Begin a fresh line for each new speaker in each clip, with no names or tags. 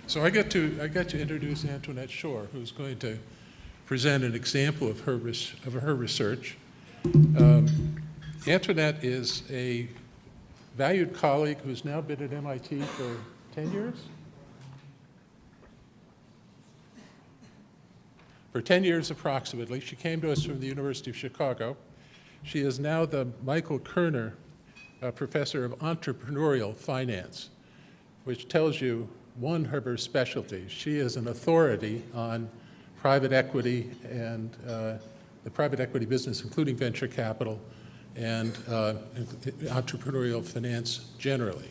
So I get to introduce Antoinette Schoar, who's going to present an example of her research. Antoinette is a valued colleague who's now been at MIT for 10 years? For 10 years approximately. She came to us from the University of Chicago. She is now the Michael Koerner Professor of Entrepreneurial Finance, which tells you one of her specialties. She is an authority on private equity and the private equity business, including venture capital and entrepreneurial finance generally.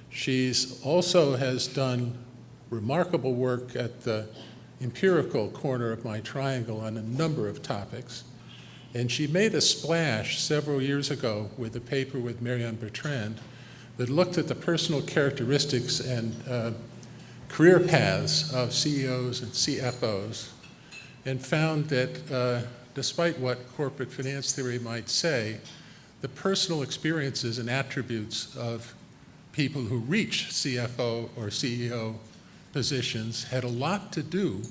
She's also has done remarkable work at the empirical corner of my triangle on a number of topics. And she made a splash several years ago with a paper with Marianne Bertrand that looked at the personal characteristics and career paths of CEOs and CFOs and found that despite what corporate finance theory might say, the personal experiences and attributes of people who reach CFO or CEO positions had a lot to do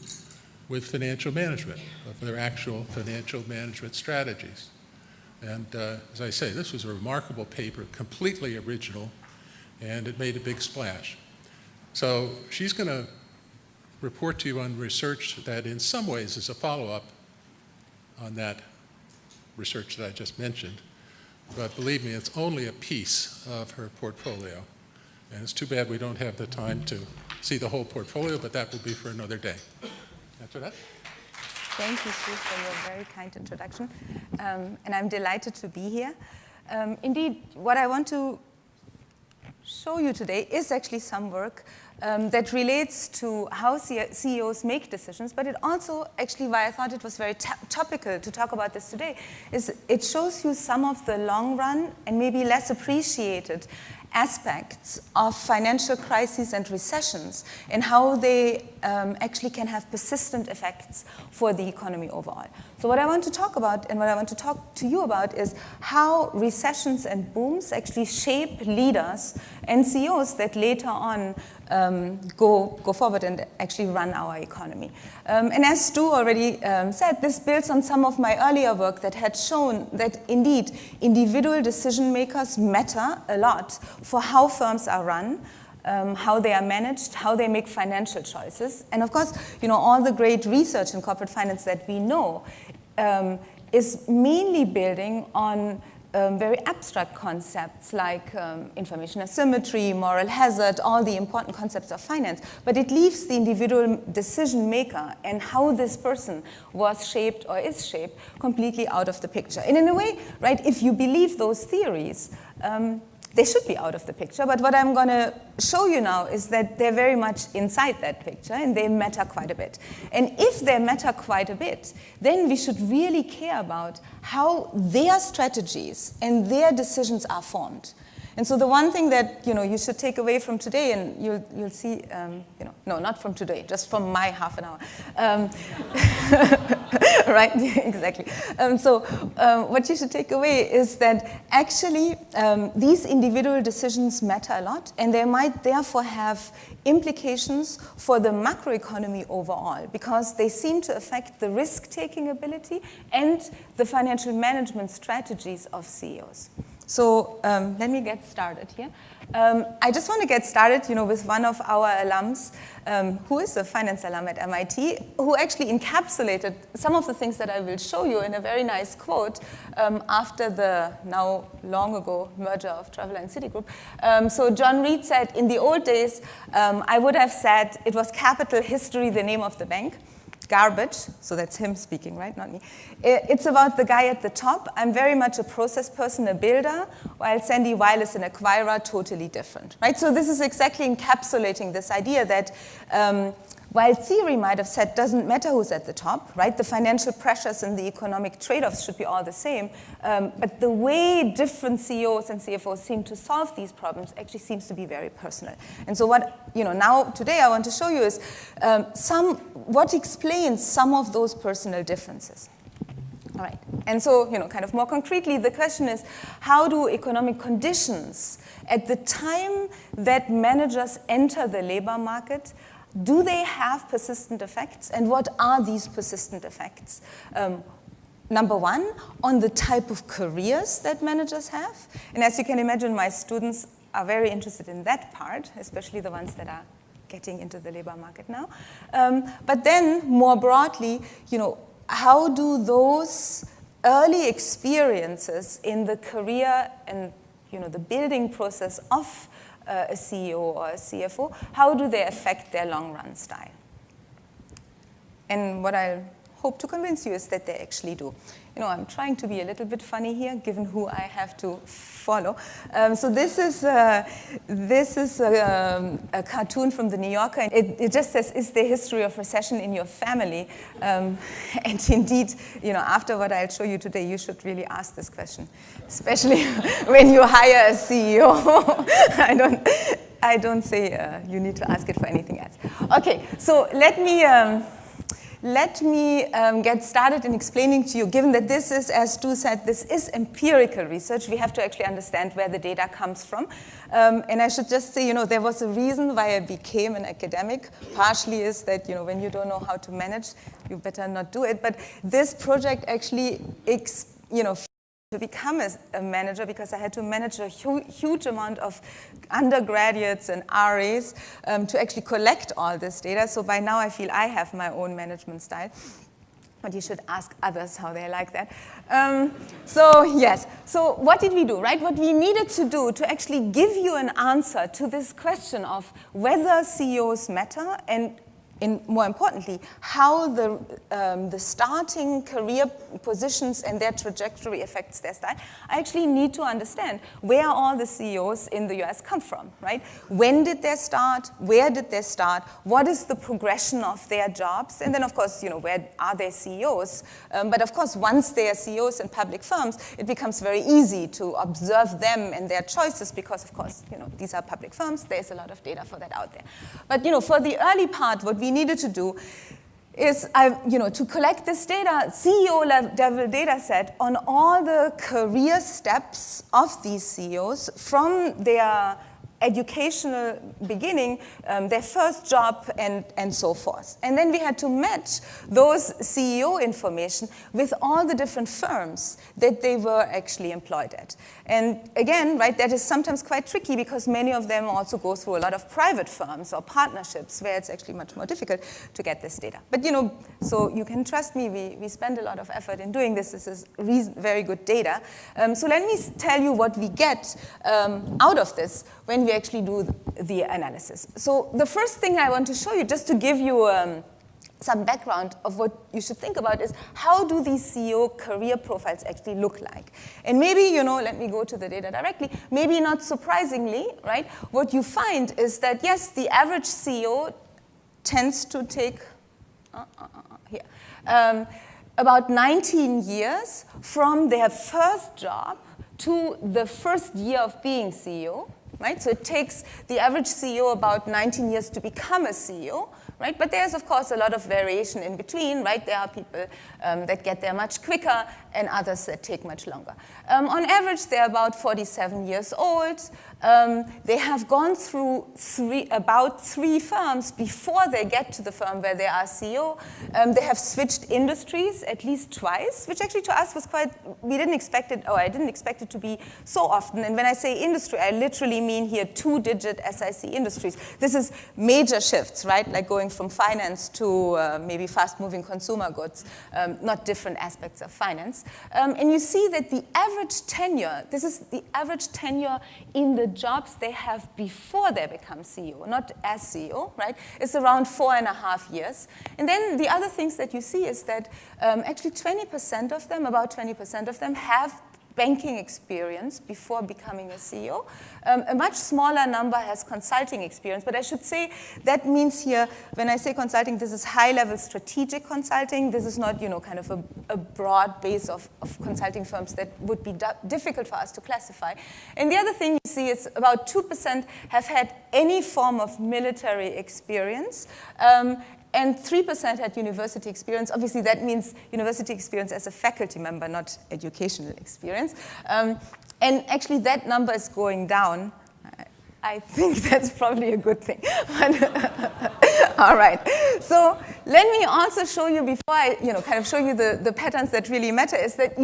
with financial management, of their actual financial management strategies. And as I say, this was a remarkable paper, completely original, and it made a big splash. So she's going to report to you on research that in some ways is a follow-up on that research that I just mentioned. But believe me, it's only a piece of her portfolio. And it's too bad we don't have the time to see the whole portfolio, but that will be for another day. After that.
Thank you, Steve, for your very kind introduction. And I'm delighted to be here. Indeed, what I want to show you today is actually some work that relates to how CEOs make decisions, but it also, actually, why I thought it was very topical to talk about this today, is it shows you some of the long run and maybe less appreciated aspects of financial crises and recessions and how they actually can have persistent effects for the economy overall. So what I want to talk about and what I want to talk to you about is how recessions and booms actually shape leaders and CEOs that later on go forward and actually run our economy. And as Stu already said, this builds on some of my earlier work that had shown that indeed individual decision makers matter a lot for how firms are run, how they are managed, how they make financial choices. And of course, all the great research in corporate finance that we know is mainly building on very abstract concepts like information asymmetry, moral hazard, all the important concepts of finance. But it leaves the individual decision maker and how this person was shaped or is shaped completely out of the picture. And in a way, right, if you believe those theories, they should be out of the picture, but what I'm going to show you now is that they're very much inside that picture and they matter quite a bit. And if they matter quite a bit, then we should really care about how their strategies and their decisions are formed. And so the one thing that you should take away from today, and you'll see, no, not from today, just from my half an hour, right? Exactly. So what you should take away is that actually these individual decisions matter a lot, and they might therefore have implications for the macroeconomy overall, because they seem to affect the risk-taking ability and the financial management strategies of CEOs. So let me get started here. I just want to get started, with one of our alums, who is a finance alum at MIT, who actually encapsulated some of the things that I will show you in a very nice quote after the now long ago merger of Traveler and Citigroup. So John Reed said, in the old days, I would have said it was Capital History, the name of the bank. Garbage, so that's him speaking, right? Not me. It's about the guy at the top. I'm very much a process person, a builder, while Sandy Weil is an acquirer, totally different, right? So this is exactly encapsulating this idea that while theory might have said doesn't matter who's at the top, right? The financial pressures and the economic trade-offs should be all the same, but the way different CEOs and CFOs seem to solve these problems actually seems to be very personal. And so what, now today I want to show you is what explains some of those personal differences. All right, and so, kind of more concretely, the question is, how do economic conditions at the time that managers enter the labor market, do they have persistent effects, and what are these persistent effects? Number one, on the type of careers that managers have, and as you can imagine, my students are very interested in that part, especially the ones that are getting into the labor market now. But then, more broadly, how do those early experiences in the career and the building process of a CEO or a CFO, how do they affect their long-run style? And what I hope to convince you is that they actually do. I'm trying to be a little bit funny here, given who I have to follow. So this is a cartoon from the New Yorker. It just says, "Is there history of recession in your family?" And indeed, after what I'll show you today, you should really ask this question, especially when you hire a CEO. I don't say you need to ask it for anything else. Okay, so let me get started in explaining to you, given that this is, as Stu said, this is empirical research, we have to actually understand where the data comes from. And I should just say, there was a reason why I became an academic. Partially is that, when you don't know how to manage, you better not do it. But this project actually, to become a manager, because I had to manage a huge amount of undergraduates and RAs to actually collect all this data. So by now I feel I have my own management style. But you should ask others how they like that. So what did we do, right? What we needed to do to actually give you an answer to this question of whether CEOs matter, and more importantly, how the starting career positions and their trajectory affects their style, I actually need to understand where all the CEOs in the US come from, right? When did they start? Where did they start? What is the progression of their jobs? And then, of course, where are they CEOs? But of course, once they are CEOs in public firms, it becomes very easy to observe them and their choices because, of course, these are public firms. There's a lot of data for that out there. But, for the early part, what we needed to do is to collect this data, CEO-level data set on all the career steps of these CEOs from their educational beginning, their first job, and so forth. And then we had to match those CEO information with all the different firms that they were actually employed at. And again, right, that is sometimes quite tricky because many of them also go through a lot of private firms or partnerships where it's actually much more difficult to get this data. But so you can trust me, we spend a lot of effort in doing this. This is very good data. So let me tell you what we get out of this when we actually do the analysis. So the first thing I want to show you, just to give you some background of what you should think about, is how do these CEO career profiles actually look like? And maybe, let me go to the data directly, maybe not surprisingly, right? What you find is that, yes, the average CEO tends to take, about 19 years from their first job to the first year of being CEO. Right? So it takes the average CEO about 19 years to become a CEO, right? But there's, of course, a lot of variation in between, right? There are people that get there much quicker and others that take much longer. On average, they're about 47 years old. They have gone through about three firms before they get to the firm where they are CEO. They have switched industries at least twice, which actually to us was we didn't expect it, or I didn't expect it to be so often. And when I say industry, I literally mean here two-digit SIC industries. This is major shifts, right? Like going from finance to maybe fast-moving consumer goods, not different aspects of finance. And you see that the average tenure, this is the average tenure in the jobs they have before they become CEO, not as CEO, right? It's around 4.5 years. And then the other things that you see is that actually 20% of them, about 20% of them have banking experience before becoming a CEO. A much smaller number has consulting experience, but I should say that means here, when I say consulting, this is high-level strategic consulting. This is not, kind of a broad base of consulting firms that would be difficult for us to classify. And the other thing you see is about 2% have had any form of military experience. and 3% had university experience. Obviously, that means university experience as a faculty member, not educational experience. And actually, that number is going down. I think that's probably a good thing. All right. So let me also show you, before I kind of show you the patterns that really matter, is that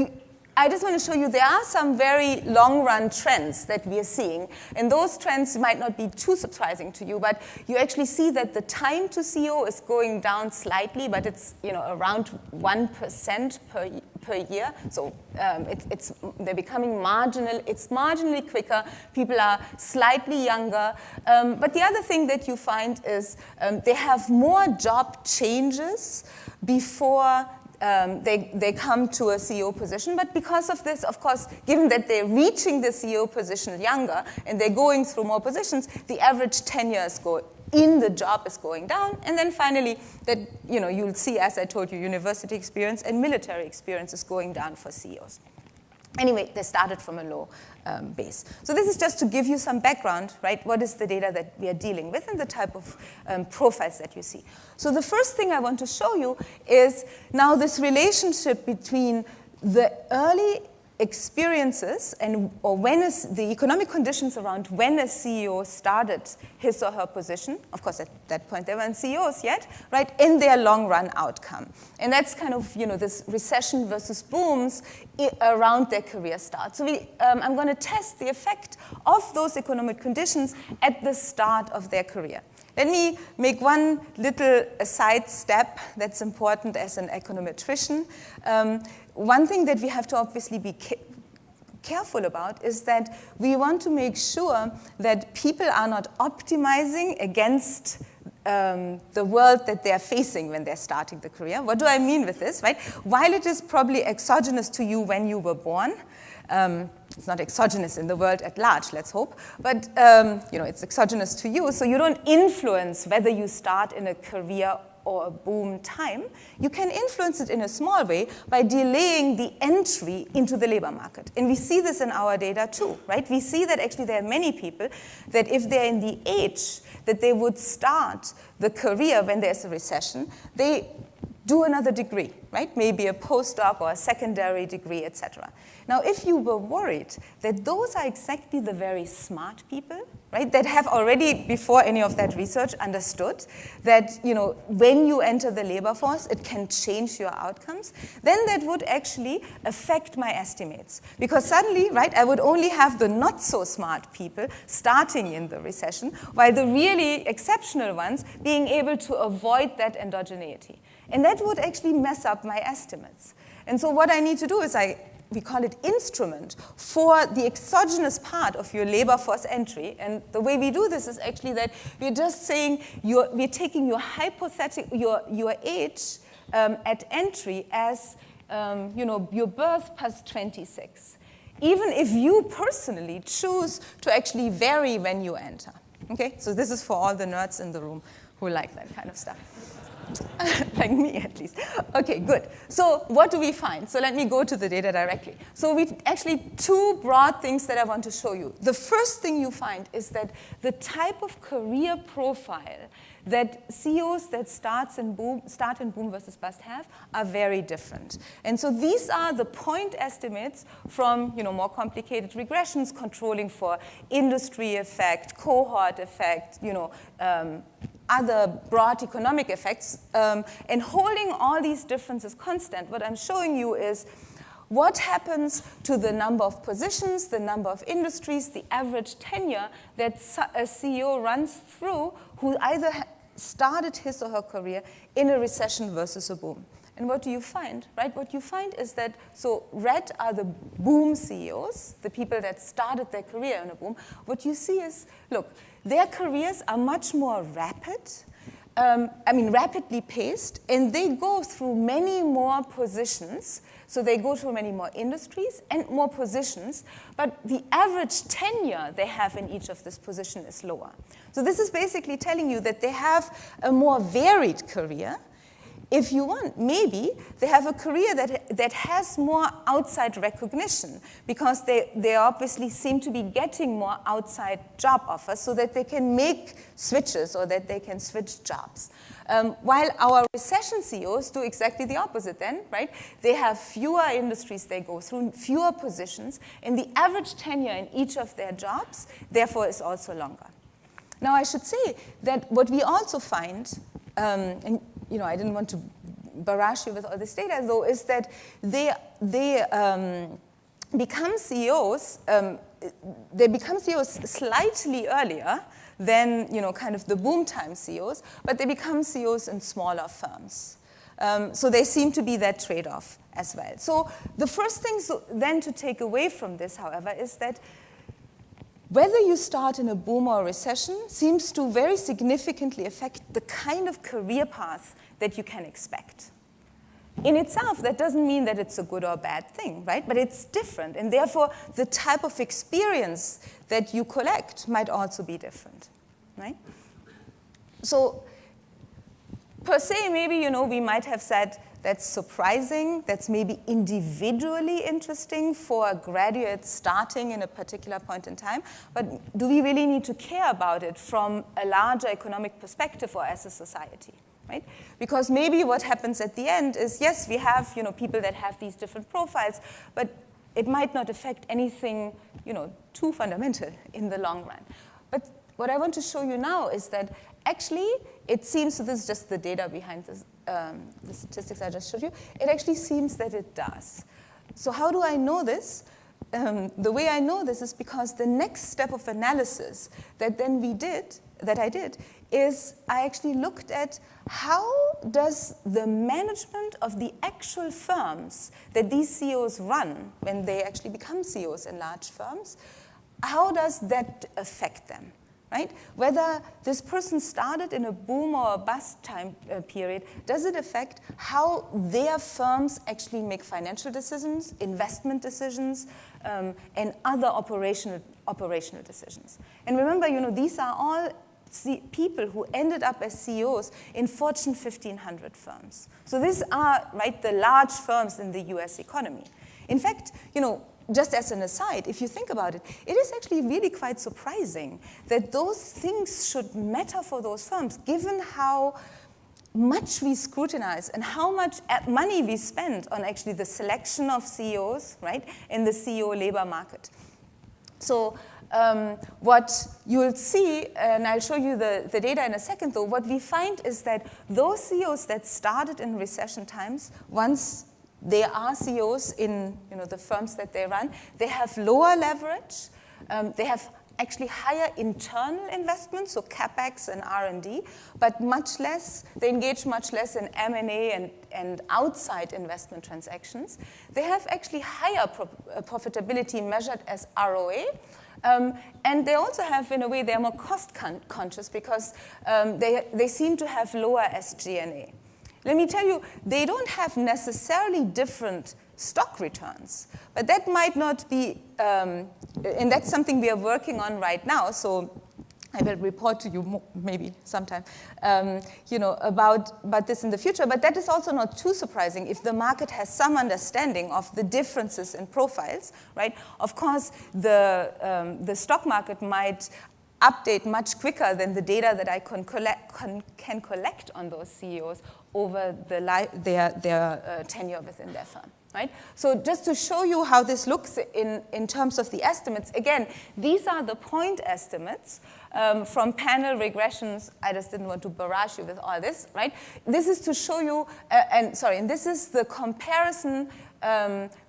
I just want to show you there are some very long-run trends that we are seeing. And those trends might not be too surprising to you, but you actually see that the time to CEO is going down slightly, but it's around 1% per year. So they're becoming marginal. It's marginally quicker. People are slightly younger. But the other thing that you find is they have more job changes before they come to a CEO position. But because of this, of course, given that they're reaching the CEO position younger and they're going through more positions, the average tenure in the job is going down. And then finally, that you'll see, as I told you, university experience and military experience is going down for CEOs. Anyway, they started from a low base. So this is just to give you some background, right? What is the data that we are dealing with and the type of profiles that you see. So the first thing I want to show you is now this relationship between the early experiences or when is the economic conditions around when a CEO started his or her position. Of course, at that point, they weren't CEOs yet, right? In their long-run outcome. And that's kind of, this recession versus booms around their career start. So I'm going to test the effect of those economic conditions at the start of their career. Let me make one little aside step that's important as an econometrician. One thing that we have to obviously be careful about is that we want to make sure that people are not optimizing against the world that they're facing when they're starting the career. What do I mean with this, right? While it is probably exogenous to you when you were born, it's not exogenous in the world at large, let's hope, but it's exogenous to you, so you don't influence whether you start in a career or a boom time. You can influence it in a small way by delaying the entry into the labor market. And we see this in our data too, right? We see that actually there are many people that if they're in the age that they would start the career when there's a recession, they do another degree, right? Maybe a postdoc or a secondary degree, etc. Now, if you were worried that those are exactly the very smart people, right, that have already, before any of that research, understood that, when you enter the labor force, it can change your outcomes, then that would actually affect my estimates. Because suddenly, right, I would only have the not so smart people starting in the recession, while the really exceptional ones being able to avoid that endogeneity. And that would actually mess up my estimates. And so what I need to do is we call it instrument for the exogenous part of your labor force entry. And the way we do this is actually that we're just saying we're taking your your age at entry as your birth plus 26. Even if you personally choose to actually vary when you enter. Okay, so this is for all the nerds in the room who like that kind of stuff. Like me, at least. Okay, good. So what do we find? So let me go to the data directly. So we actually two broad things that I want to show you. The first thing you find is that the type of career profile that CEOs that start in boom versus bust have are very different. And so these are the point estimates from more complicated regressions controlling for industry effect, cohort effect, other broad economic effects, and holding all these differences constant, what I'm showing you is what happens to the number of positions, the number of industries, the average tenure that a CEO runs through who either started his or her career in a recession versus a boom. And what do you find, right? What you find is that, so red are the boom CEOs, the people that started their career in a boom. What you see is, look, their careers are much more rapid, rapidly paced, and they go through many more positions. So they go through many more industries and more positions, but the average tenure they have in each of this position is lower. So this is basically telling you that they have a more varied career, if you want, maybe they have a career that has more outside recognition because they obviously seem to be getting more outside job offers so that they can make switches or that they can switch jobs. While our recession CEOs do exactly the opposite then, right? They have fewer industries they go through, fewer positions, and the average tenure in each of their jobs, therefore, is also longer. Now, I should say that what we also find, and I didn't want to barrage you with all this data, though, is that they become CEOs. They become CEOs slightly earlier than kind of the boom time CEOs, but they become CEOs in smaller firms. So they seem to be that trade-off as well. So the first thing then to take away from this, however, is that whether you start in a boom or a recession seems to very significantly affect the kind of career path that you can expect. In itself, that doesn't mean that it's a good or bad thing, right? But it's different, and therefore the type of experience that you collect might also be different, right? So per se, maybe, we might have said that's surprising, that's maybe individually interesting for a graduate starting in a particular point in time, but do we really need to care about it from a larger economic perspective or as a society? Right? Because maybe what happens at the end is, yes, we have people that have these different profiles, but it might not affect anything too fundamental in the long run. But what I want to show you now is that actually it seems, so this is just the data behind this, the statistics I just showed you, it actually seems that it does. So how do I know this? The way I know this is because the next step of analysis that I did, is I actually looked at how does the management of the actual firms that these CEOs run when they actually become CEOs in large firms, how does that affect them, right? Whether this person started in a boom or a bust time period, does it affect how their firms actually make financial decisions, investment decisions, and other operational decisions? And remember, these are all people who ended up as CEOs in Fortune 1500 firms. So these are, right, the large firms in the US economy. In fact, just as an aside, if you think about it, it is actually really quite surprising that those things should matter for those firms, given how much we scrutinize and how much money we spend on actually the selection of CEOs, right, in the CEO labor market. So what you'll see, and I'll show you the data in a second, though, what we find is that those CEOs that started in recession times, once they are CEOs in the firms that they run, they have lower leverage, they have actually higher internal investments, so CapEx and R&D, but much less, they engage much less in M&A and outside investment transactions. They have actually higher profitability measured as ROA, and they also have, in a way, they're more cost conscious because they seem to have lower SG&A. Let me tell you, they don't have necessarily different stock returns, but that might not be, and that's something we are working on right now, so I will report to you maybe sometime, about this in the future. But that is also not too surprising if the market has some understanding of the differences in profiles, right? Of course, the stock market might update much quicker than the data that I can collect on those CEOs over their tenure within their firm. Right? So just to show you how this looks in terms of the estimates, again, these are the point estimates from panel regressions. I just didn't want to barrage you with all this, right? This is to show you, and this is the comparison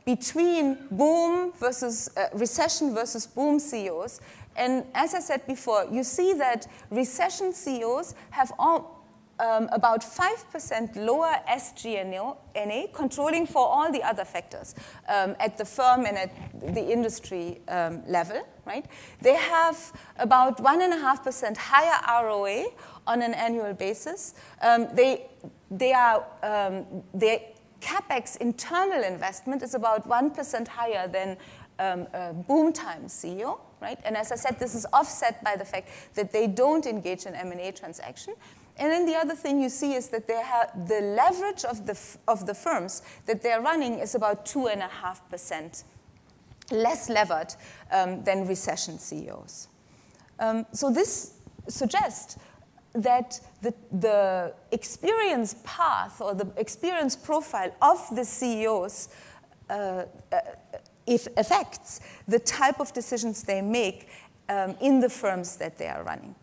between boom versus recession versus boom CEOs. And as I said before, you see that recession CEOs have about 5% lower SG&A, controlling for all the other factors at the firm and at the industry level, right? They have about 1.5% higher ROA on an annual basis. Their CapEx internal investment is about 1% higher than a boom time CEO, right? And as I said, this is offset by the fact that they don't engage in M&A transaction. And then the other thing you see is that they have the leverage of the firms that they're running is about 2.5% less levered than recession CEOs. So this suggests that the experience path or the experience profile of the CEOs affects the type of decisions they make in the firms that they are running.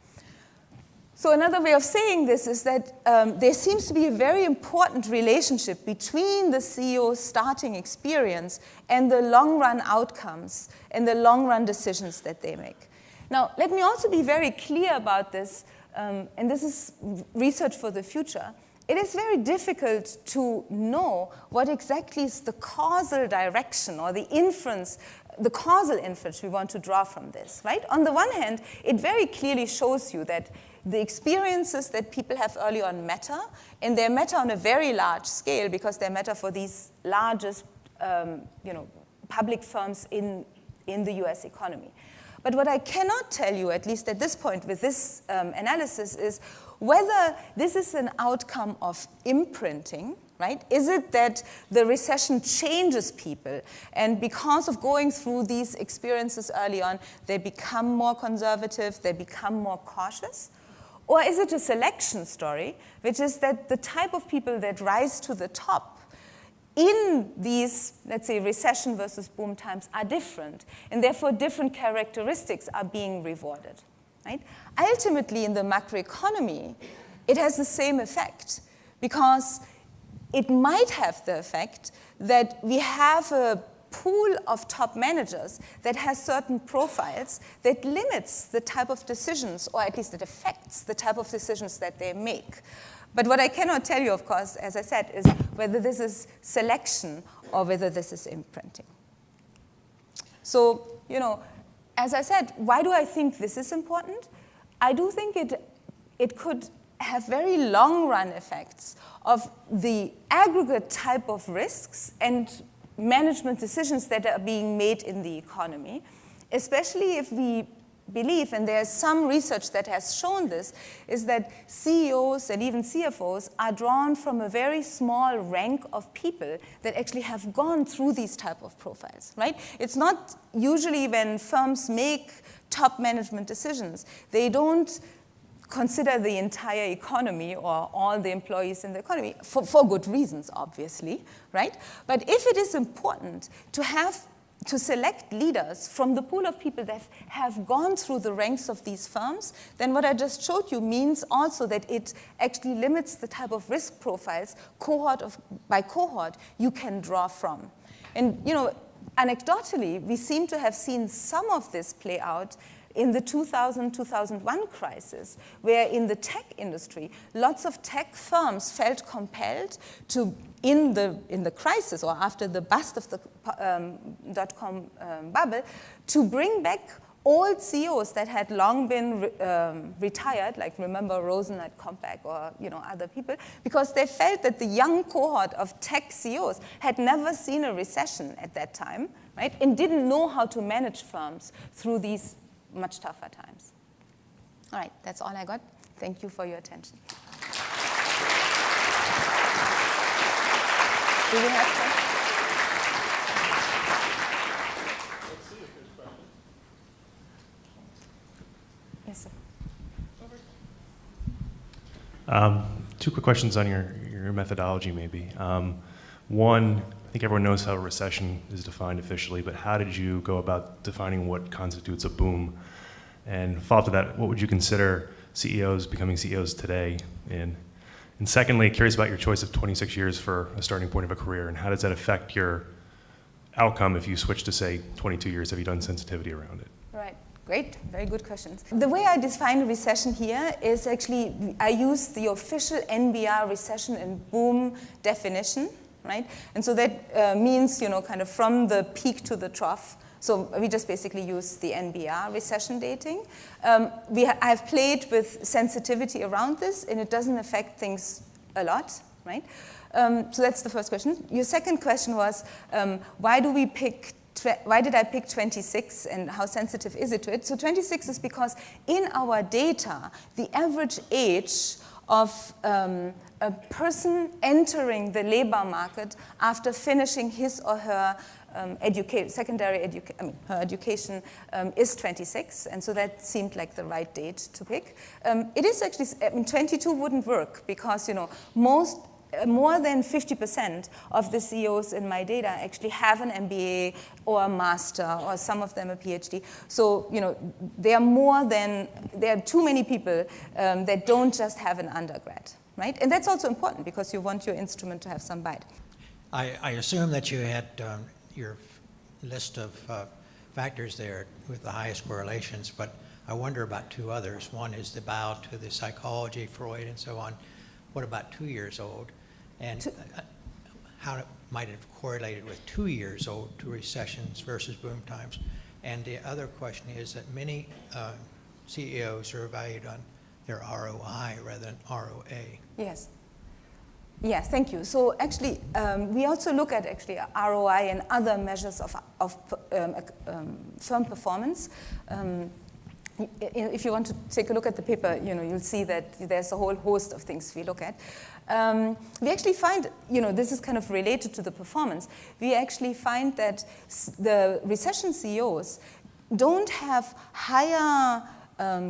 So another way of saying this is that there seems to be a very important relationship between the CEO's starting experience and the long-run outcomes and the long-run decisions that they make. Now, let me also be very clear about this, and this is research for the future. It is very difficult to know what exactly is the causal direction or the inference, the causal inference we want to draw from this, right? On the one hand, it very clearly shows you that the experiences that people have early on matter, and they matter on a very large scale because they matter for these largest public firms in the US economy. But what I cannot tell you, at least at this point with this analysis, is whether this is an outcome of imprinting, right? Is it that the recession changes people, and because of going through these experiences early on, they become more conservative, they become more cautious? Or is it a selection story, which is that the type of people that rise to the top in these, let's say, recession versus boom times are different, and therefore different characteristics are being rewarded, right? Ultimately, in the macroeconomy, it has the same effect, because it might have the effect that we have a pool of top managers that has certain profiles that limits the type of decisions, or at least it affects the type of decisions that they make. But what I cannot tell you, of course, as I said, is whether this is selection or whether this is imprinting. So, as I said, why do I think this is important? I do think it could have very long-run effects of the aggregate type of risks and management decisions that are being made in the economy, especially if we believe, and there's some research that has shown this, is that CEOs and even CFOs are drawn from a very small rank of people that actually have gone through these type of profiles, right? It's not usually when firms make top management decisions, they don't consider the entire economy or all the employees in the economy, for good reasons, obviously, right? But if it is important to select leaders from the pool of people that have gone through the ranks of these firms, then what I just showed you means also that it actually limits the type of risk profiles, cohort by cohort, you can draw from. And anecdotally, we seem to have seen some of this play out in the 2000-2001 crisis, where in the tech industry, lots of tech firms felt compelled to, in the crisis or after the bust of the dot-com bubble, to bring back old CEOs that had long been retired, like remember Rosen at Compaq or other people, because they felt that the young cohort of tech CEOs had never seen a recession at that time, right, and didn't know how to manage firms through these much tougher times. All right, that's all I got. Thank you for your attention. Do we have questions?
Let's see if there's questions.
Yes, sir.
Two quick questions on your methodology, maybe. One, I think everyone knows how a recession is defined officially, but how did you go about defining what constitutes a boom? And follow up to that, what would you consider CEOs becoming CEOs today in? And secondly, curious about your choice of 26 years for a starting point of a career, and how does that affect your outcome if you switch to, say, 22 years? Have you done sensitivity around it?
Right. Great, very good questions. The way I define recession here is actually, I use the official NBR recession and boom definition, right? And so that means, kind of from the peak to the trough. So we just basically use the NBR recession dating. I've played with sensitivity around this, and it doesn't affect things a lot, right? So that's the first question. Your second question was, why did I pick 26 and how sensitive is it to it? So 26 is because in our data, the average age of a person entering the labor market after finishing his or her her education is 26, and so that seemed like the right date to pick. It is actually, 22 wouldn't work because, more than 50% of the CEOs in my data actually have an MBA or a master, or some of them a PhD. So, there are too many people that don't just have an undergrad, right? And that's also important because you want your instrument to have some bite.
I assume that you had your list of factors there with the highest correlations, but I wonder about two others. One is the bow to the psychology, Freud, and so on. What about 2 years old? And how might it have correlated with 2 years old to recessions versus boom times? And the other question is that many CEOs are valued on their ROI rather than ROA.
Yes. Yes, thank you. So actually, we also look at ROI and other measures of firm performance. If you want to take a look at the paper, you'll see that there's a whole host of things we look at. We actually find, this is kind of related to the performance. We actually find that the recession CEOs don't have higher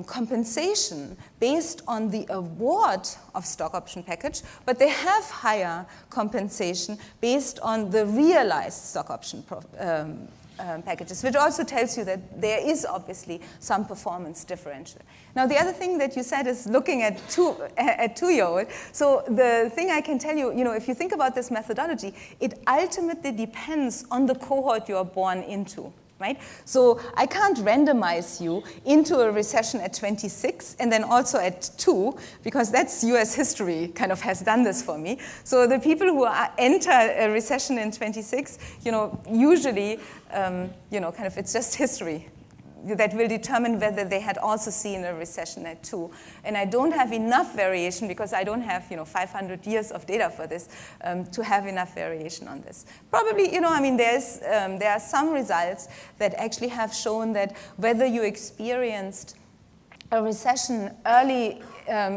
compensation based on the award of stock option package, but they have higher compensation based on the realized stock option packages, which also tells you that there is obviously some performance differential. Now, the other thing that you said is looking at two-year-old. So the thing I can tell you, if you think about this methodology, it ultimately depends on the cohort you are born into. Right? So I can't randomize you into a recession at 26 and then also at 2, because that's US history kind of has done this for me. So the people who enter a recession in 26, usually, it's just history that will determine whether they had also seen a recession at 2. And I don't have enough variation because I don't have, 500 years of data for this to have enough variation on this. Probably, there are some results that actually have shown that whether you experienced a recession early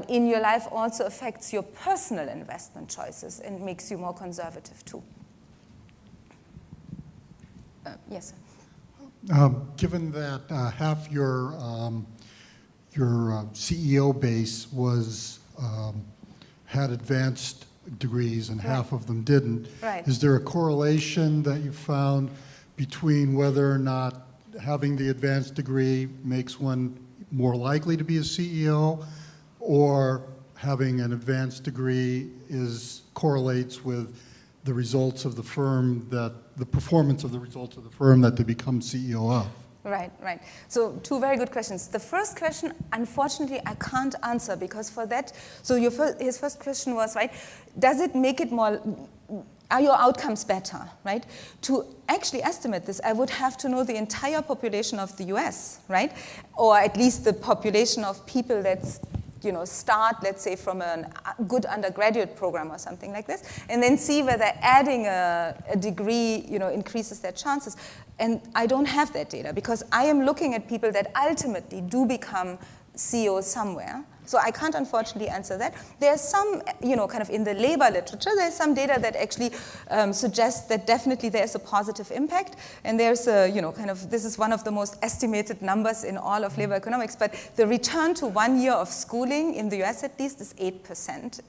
in your life also affects your personal investment choices and makes you more conservative too. Yes.
Given that half your CEO base had advanced degrees and half of them didn't, is there a correlation that you found between whether or not having the advanced degree makes one more likely to be a CEO, or having an advanced degree correlates with the results of the firm, the performance of the results of the firm that they become CEO of?
Right. So 2 very good questions. The first question, unfortunately, I can't answer because for that, so his first question was, right, does it make it more, are your outcomes better, right? To actually estimate this, I would have to know the entire population of the US, right? Or at least the population of people that's start, let's say, from a good undergraduate program or something like this, and then see whether adding a degree, increases their chances. And I don't have that data because I am looking at people that ultimately do become CEOs somewhere. So I can't unfortunately answer that. There's some, kind of in the labor literature, there's some data that actually suggests that definitely there's a positive impact. And there's a, this is one of the most estimated numbers in all of labor economics, but the return to 1 year of schooling in the US at least is 8%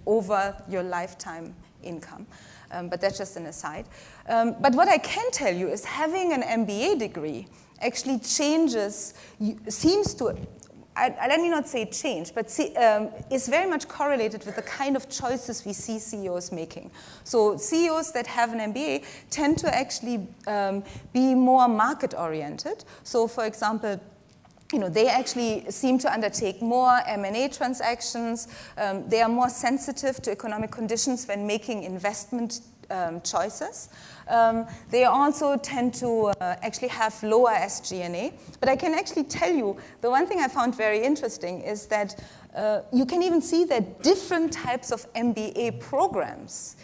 over your lifetime income. But that's just an aside. But what I can tell you is having an MBA degree actually seems to, let me not say change, but is very much correlated with the kind of choices we see CEOs making. So CEOs that have an MBA tend to actually be more market-oriented. So for example, they actually seem to undertake more M&A transactions. They are more sensitive to economic conditions when making investment choices. They also tend to actually have lower SG&A. But I can actually tell you, the one thing I found very interesting is that you can even see that different types of MBA programs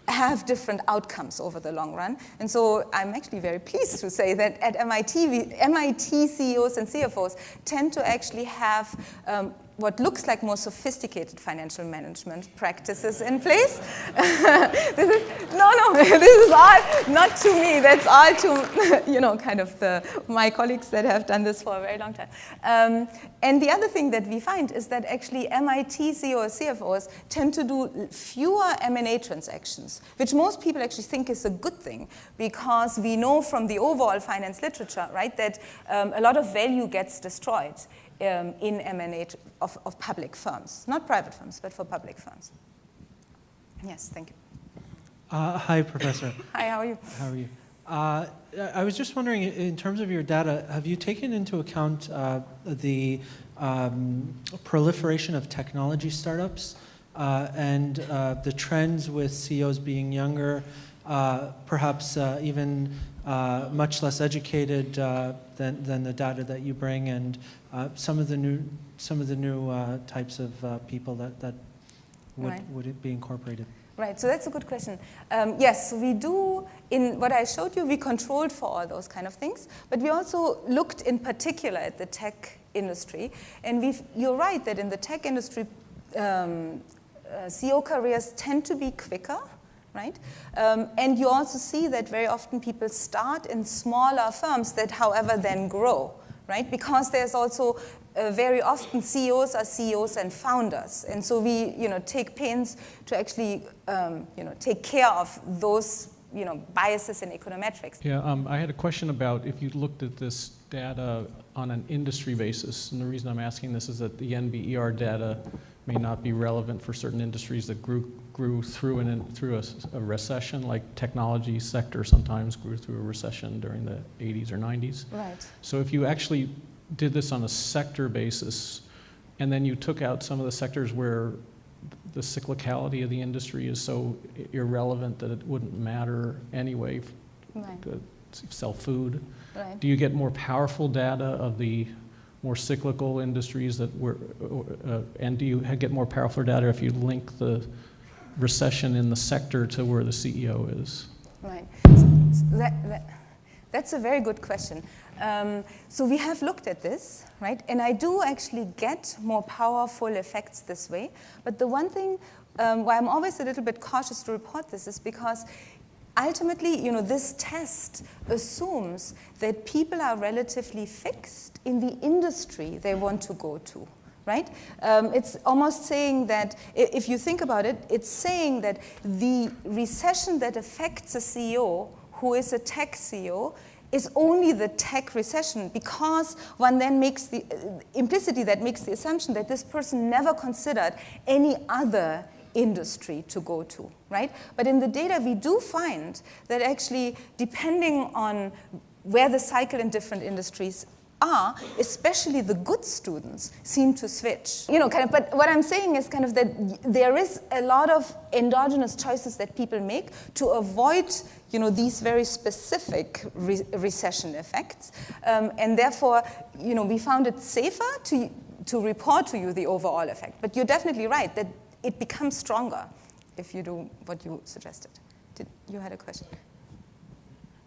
have different outcomes over the long run. And so I'm actually very pleased to say that at MIT, MIT CEOs and CFOs tend to actually have what looks like more sophisticated financial management practices in place. This is all not to me. That's all to kind of my colleagues that have done this for a very long time. And the other thing that we find is that actually MIT CEOs, CFOs tend to do fewer M&A transactions, which most people actually think is a good thing, because we know from the overall finance literature, right, that a lot of value gets destroyed in M&A of public firms, not private firms, but for public firms. Yes, thank you.
Hi, Professor.
Hi, how are you?
How are you? I was just wondering, in terms of your data, have you taken into account the proliferation of technology startups and the trends with CEOs being younger, perhaps even much less educated than the data that you bring, and some of the new types of people that would it be incorporated?
Right, so that's a good question. Yes, we do, in what I showed you, we controlled for all those kind of things, but we also looked in particular at the tech industry, and you're right that in the tech industry, CEO careers tend to be quicker, right? And you also see that very often people start in smaller firms that, however, then grow, right? Because there's also very often CEOs are CEOs and founders, and so we, take pains to actually, take care of those, biases in econometrics.
Yeah, I had a question about if you looked at this data on an industry basis, and the reason I'm asking this is that the NBER data may not be relevant for certain industries that grew through a recession, like technology sector sometimes grew through a recession during the 80s or 90s.
Right.
So if you actually did this on a sector basis, and then you took out some of the sectors where the cyclicality of the industry is so irrelevant that it wouldn't matter anyway,
Right.
Sell food,
Right.
do you get more powerful data of the more cyclical industries that were, and do you get more powerful data if you link the recession in the sector to where the CEO is?
Right. So that's a very good question. So we have looked at this, right? And I do actually get more powerful effects this way. But the one thing why I'm always a little bit cautious to report this is because ultimately, this test assumes that people are relatively fixed in the industry they want to go to. Right? It's almost saying that, if you think about it, it's saying that the recession that affects a CEO who is a tech CEO is only the tech recession, because one then makes implicitly that makes the assumption that this person never considered any other industry to go to, right? But in the data, we do find that actually, depending on where the cycle in different industries are, especially the good students seem to switch. But what I'm saying is kind of that there is a lot of endogenous choices that people make to avoid, these very specific recession effects. And therefore, we found it safer to report to you the overall effect. But you're definitely right that it becomes stronger if you do what you suggested. You had a question?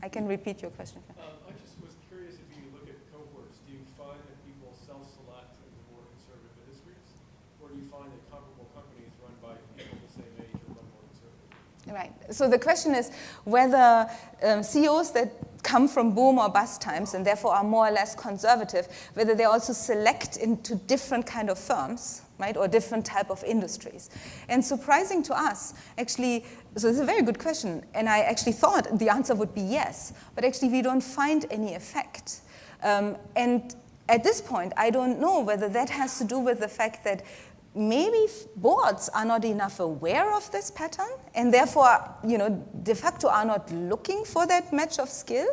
I can repeat your question.
I just was curious, if you look at cohorts, do you find that people self-select into more conservative industries, or do you find that comparable companies run by people the same age or run more conservative?
Right. So the question is whether CEOs that come from boom or bust times and therefore are more or less conservative, whether they also select into different kind of firms, right, or different type of industries. And surprising to us, actually, so it's a very good question, and I actually thought the answer would be yes, but actually we don't find any effect. And at this point, I don't know whether that has to do with the fact that maybe boards are not enough aware of this pattern, and therefore, de facto are not looking for that match of skill,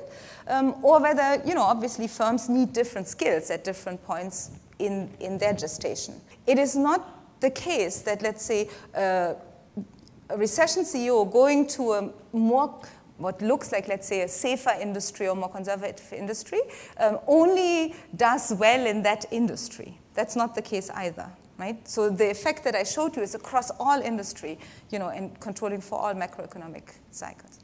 or whether, obviously firms need different skills at different points in their gestation. It is not the case that, let's say, a recession CEO going to a more, what looks like, let's say, a safer industry or more conservative industry, only does well in that industry. That's not the case either. Right? So the effect that I showed you is across all industry, and controlling for all macroeconomic cycles.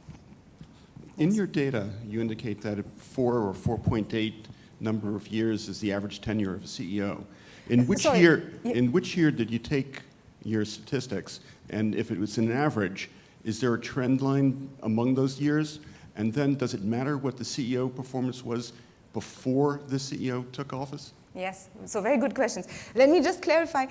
In your data, you indicate that 4 or 4.8 number of years is the average tenure of a CEO. In which
Sorry.
year?
Yeah.
In which year did you take your statistics? And if it was an average, is there a trend line among those years? And then, does it matter what the CEO performance was before the CEO took office?
Yes, so very good questions. Let me just clarify.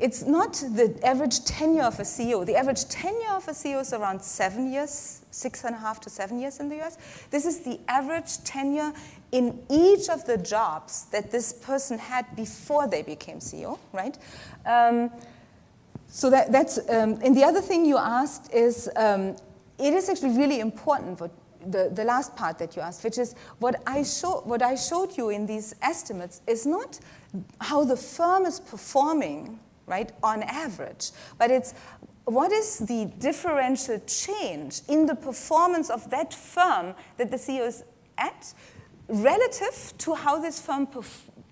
It's not the average tenure of a CEO. The average tenure of a CEO is around 7 years, 6.5 to 7 years in the US. This is the average tenure in each of the jobs that this person had before they became CEO, right? So that's, and the other thing you asked is, it is actually really important, what the last part that you asked, which is what I showed you in these estimates is not how the firm is performing, right, on average, but it's what is the differential change in the performance of that firm that the CEO is at relative to how this firm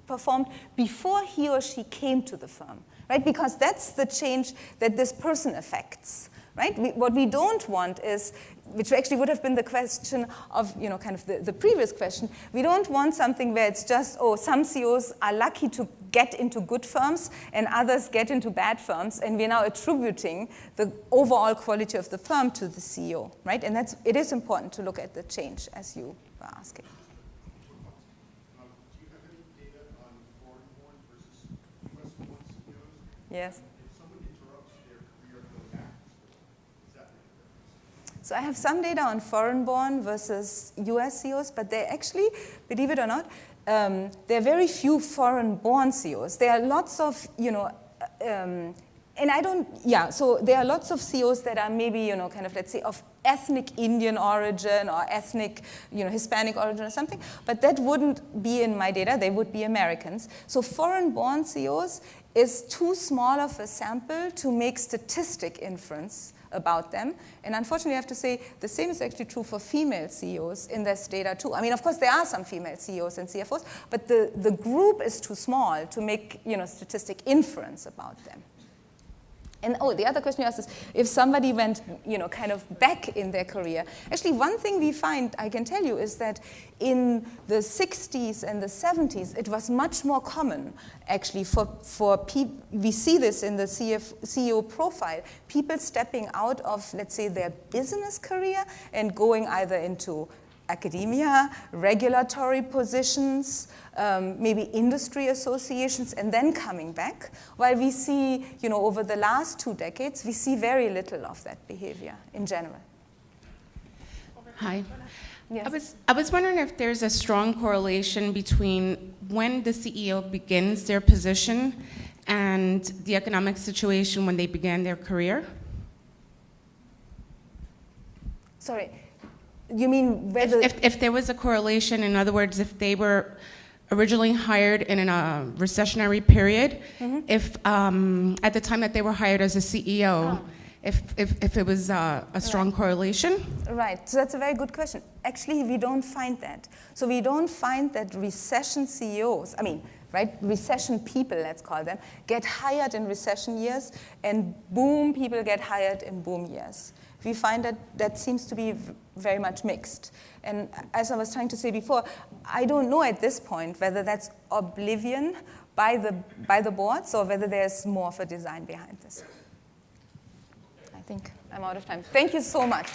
performed before he or she came to the firm, right? Because that's the change that this person affects. Right? What we don't want is, which actually would have been the question of, kind of the previous question, we don't want something where it's just, oh, some CEOs are lucky to get into good firms and others get into bad firms, and we're now attributing the overall quality of the firm to the CEO, right? And it is important to look at the change, as you were asking.
Do you have any data on foreign-born versus U.S.-born CEOs?
Yes.
If someone interrupts their career and goes back to school, does that make a difference?
So I have some data on foreign-born versus US CEOs, but they actually, believe it or not, there are very few foreign-born CEOs. There are lots of, so there are lots of CEOs that are maybe, kind of, let's say, of ethnic Indian origin or ethnic, Hispanic origin or something, but that wouldn't be in my data. They would be Americans. So foreign-born CEOs is too small of a sample to make statistic inference about them. And unfortunately, I have to say, the same is actually true for female CEOs in this data too. I mean, of course, there are some female CEOs and CFOs, but the group is too small to make, statistic inference about them. And the other question you asked is, if somebody went, kind of back in their career. Actually, one thing we find, I can tell you, is that in the 60s and the 70s, it was much more common, actually, for people, we see this in the CEO profile, people stepping out of, let's say, their business career and going either into academia, regulatory positions, maybe industry associations, and then coming back. While we see, over the last 2 decades, we see very little of that behavior in general.
Hi.
Yes.
I was wondering if there's a strong correlation between when the CEO begins their position and the economic situation when they began their career.
Sorry. You mean whether...
If there was a correlation, in other words, if they were originally hired in a recessionary period, if at the time that they were hired as a CEO, if it was a strong correlation?
Right, so that's a very good question. Actually, we don't find that. So we don't find that recession CEOs, recession people, let's call them, get hired in recession years, and boom, people get hired in boom years. We find that seems to be very much mixed. And as I was trying to say before, I don't know at this point whether that's oblivion by the boards or whether there's more of a design behind this. I think I'm out of time. Thank you so much.